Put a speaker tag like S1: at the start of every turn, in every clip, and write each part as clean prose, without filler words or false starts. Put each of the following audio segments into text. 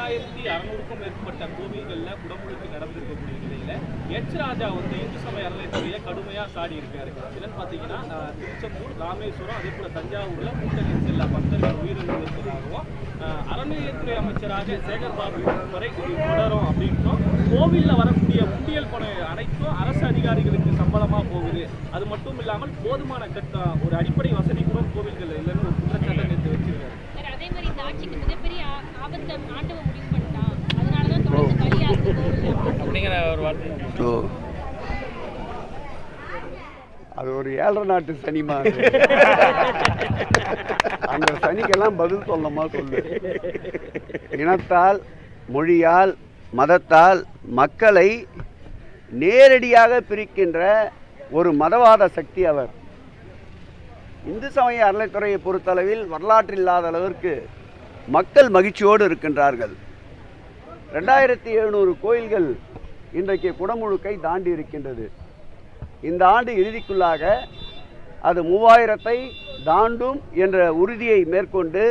S1: 2600க்கும் மேற்பட்ட கோவில்களில் குடமுழுக்கு நடந்திருக்கக்கூடிய நிலையில எச் ராஜா இந்து சமய அறநிலையத்துறையை கடுமையாக சாடி இருக்காரு. என்னன்னு பார்த்தீங்கன்னா திருச்செந்தூர், ராமேஸ்வரம், அதே போல தஞ்சாவூர்ல கூட்ட நெரிசல்ல பக்தர்கள் உயிரிழந்திருப்பதாகவும் அறநிலையத்துறை அமைச்சராக சேகர் பாபு வரை தொடரும் அப்படின்னும் கோவிலில் வரக்கூடிய உண்டியல் பணம் அனைத்தும் அரசு அதிகாரிகளுக்கு சம்பளமா போகுது. அது மட்டும் இல்லாமல் போதுமான ஒரு அடிப்படை வசதி கூட கோவில்கள் இல்லைன்னு ஒரு குற்றச்சாட்டை நேற்று வச்சிருக்காரு. அதே மாதிரி இந்த ஆட்சிக்கு மிகப்பெரிய ஆபத்தை ஆண்டவ முடிவு பண்ணிட்டான், அதனாலதான் தொடர்ந்து பலியாகுது அப்படிங்கிற ஒரு வார்த்தை.
S2: அது ஒரு 7 நாட்டு சனிமா, அந்த சனிக்கெல்லாம் பதில் சொல்லமா சொல்லு. இனத்தால், மொழியால், மதத்தால் மக்களை நேரடியாக பிரிக்கின்ற ஒரு மதவாத சக்தி அவர். இந்து சமய அறநிலையத்துறையை பொறுத்தளவில் வரலாற்றில் இல்லாத அளவிற்கு மக்கள் மகிழ்ச்சியோடு இருக்கின்றார்கள். 2700 கோயில்கள் இன்றைக்கு குடமுழுக்கை தாண்டி இருக்கின்றது. இந்த ஆண்டு இறுதிக்குள்ளாக அது 3000ஐ தாண்டும் என்ற உறுதியை மேற்கொண்டு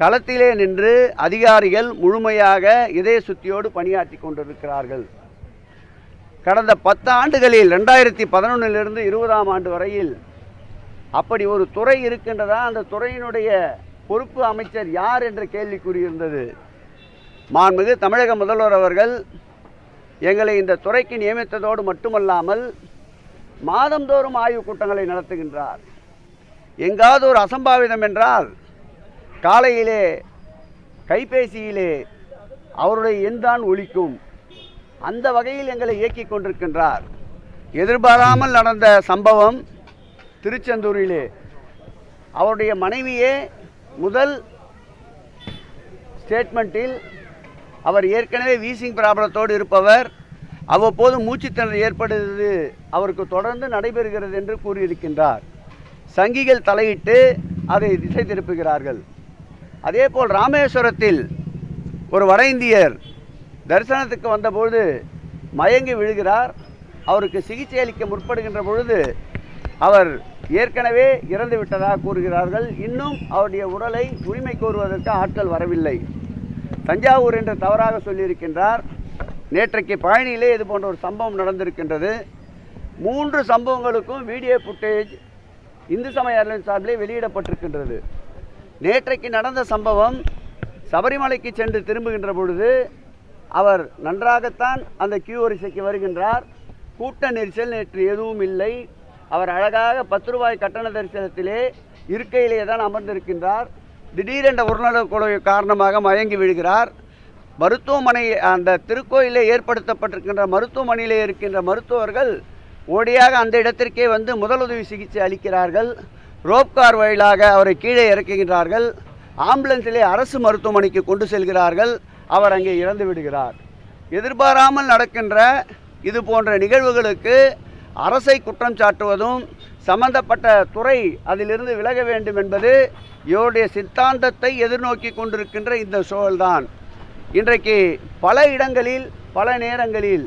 S2: களத்திலே நின்று அதிகாரிகள் முழுமையாக இதய சுத்தியோடு பணியாற்றி கொண்டிருக்கிறார்கள். கடந்த 10 ஆண்டுகளில் 2011 20ஆம் ஆண்டு வரையில் அப்படி ஒரு துறை இருக்கின்றதா, அந்த துறையினுடைய பொறுப்பு அமைச்சர் யார் என்ற கேள்விக்குறி இருந்தது. மாண்புமிகு தமிழக முதல்வர் அவர்கள் எங்களை இந்த துறைக்கு நியமித்ததோடு மட்டுமல்லாமல் மாதந்தோறும் ஆய்வுக் கூட்டங்களை நடத்துகின்றார். எங்காவது ஒரு அசம்பாவிதம் என்றால் காலையிலே கைபேசியிலே அவருடைய எண்தான் ஒலிக்கும். அந்த வகையில் எங்களை இயக்கிக் கொண்டிருக்கின்றார். எதிர்பாராமல் நடந்த சம்பவம் திருச்செந்தூரிலே அவருடைய மனைவியே முதல் ஸ்டேட்மெண்ட்டில் அவர் ஏற்கனவே வீசிங் ப்ராப்ளத்தோடு இருப்பவர், அவ்வப்போது மூச்சுத்திணறல் ஏற்படுவது அவருக்கு தொடர்ந்து நடைபெறுகிறது என்று கூறியிருக்கின்றார். சங்கிகள் தலையிட்டு அதை திசை திருப்புகிறார்கள். அதேபோல் ராமேஸ்வரத்தில் ஒரு வட இந்தியர் தரிசனத்துக்கு வந்தபொழுது மயங்கி விழுகிறார். அவருக்கு சிகிச்சை அளிக்க முற்படுகின்ற பொழுது அவர் ஏற்கனவே இறந்து விட்டதாக கூறுகிறார்கள். இன்னும் அவருடைய உடலை உரிமை கோருவதற்கு ஆட்கள் வரவில்லை. தஞ்சாவூர் என்று தவறாக சொல்லியிருக்கின்றார். நேற்றைக்கு பழனியிலே இது போன்ற ஒரு சம்பவம் நடந்திருக்கின்றது. 3 சம்பவங்களுக்கும் வீடியோ ஃபுட்டேஜ் இந்து சமய அறநிலையத்துறை சார்பிலே வெளியிடப்பட்டிருக்கின்றது. நேற்றைக்கு நடந்த சம்பவம் சபரிமலைக்கு சென்று திரும்புகின்ற பொழுது அவர் நன்றாகத்தான் அந்த கியூ வரிசைக்கு வருகின்றார். கூட்ட நெரிசல் நேற்று எதுவும் இல்லை. அவர் அழகாக 10 ரூபாய் கட்டண தரிசனத்திலே இருக்கையிலே தான் அமர்ந்திருக்கின்றார். திடீரென்ற உடல்நலக்குறைவு காரணமாக மயங்கி விழுகிறார். மருத்துவமனை அந்த திருக்கோயிலே ஏற்படுத்தப்பட்டிருக்கின்ற மருத்துவமனையிலே இருக்கின்ற மருத்துவர்கள் ஓடியாக அந்த இடத்திற்கே வந்து முதலுதவி சிகிச்சை அளிக்கிறார்கள். ரோப்கார் வழியாக அவரை கீழே இறக்குகின்றார்கள். ஆம்புலன்ஸிலே அரசு மருத்துவமனைக்கு கொண்டு செல்கிறார்கள். அவர் அங்கே இறந்து விடுகிறார். எதிர்பாராமல் நடக்கின்ற இது போன்ற நிகழ்வுகளுக்கு அரசை குற்றம் சாட்டுவதும் சம்பந்தப்பட்ட துறை அதிலிருந்து விலக வேண்டும் என்பது இவருடைய சித்தாந்தத்தை எதிர்நோக்கி கொண்டிருக்கின்ற இந்த சூழல்தான். இன்றைக்கு பல இடங்களில் பல நேரங்களில்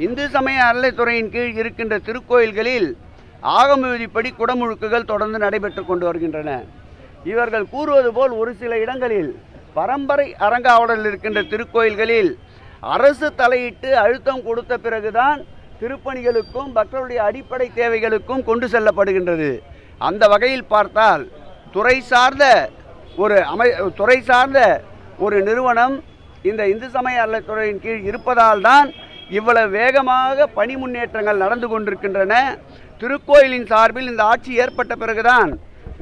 S2: இந்து சமய அறநிலையத்துறையின் கீழ் இருக்கின்ற திருக்கோயில்களில் ஆகம விதிப்படி குடமுழுக்குகள் தொடர்ந்து நடைபெற்று கொண்டு வருகின்றன. இவர்கள் கூறுவது போல் ஒரு சில இடங்களில் பரம்பரை அறங்காவலர்கள் இருக்கின்ற திருக்கோயில்களில் அரசு தலையிட்டு அழுத்தம் கொடுத்த பிறகுதான் திருப்பணிகளுக்கும் பக்தர்களுடைய அடிப்படை தேவைகளுக்கும் கொண்டு செல்லப்படுகின்றது. அந்த வகையில் பார்த்தால் துறை சார்ந்த ஒரு நிறுவனம் இந்த இந்து சமய அறநிலையத்துறையின் கீழ் இருப்பதால் தான் இவ்வளவு வேகமாக பணி முன்னேற்றங்கள் நடந்து கொண்டிருக்கின்றன. திருக்கோயிலின் சார்பில் இந்த ஆட்சி ஏற்பட்ட பிறகுதான்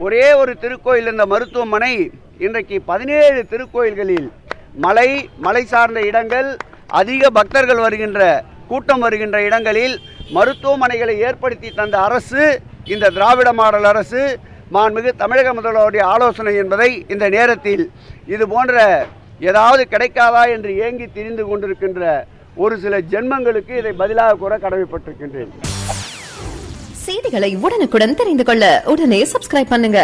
S2: ஒரே ஒரு திருக்கோயில் இந்த மருத்துவமனை இன்றைக்கு 17 திருக்கோயில்களில் மலை சார்ந்த இடங்கள், அதிக பக்தர்கள் வருகின்ற கூட்டம் வருகின்ற இடங்களில் மருத்துவமனைகளை ஏற்படுத்தி தந்த அரசு இந்த திராவிட மாடல் அரசு, மாண்புமிகு தமிழக முதல்வருடைய ஆலோசனை என்பதை இந்த நேரத்தில் இது போன்ற ஏதாவது கிடைக்காதா என்று ஏங்கி திரிந்து கொண்டிருக்கின்ற ஒரு சில ஜென்மங்களுக்கு இதை பதிலாக கூற கடமைப்பட்டிருக்கின்றேன்.
S3: செய்திகளை உடனுக்குடன் தெரிந்து கொள்ள உடனே சப்ஸ்கிரைப் பண்ணுங்க.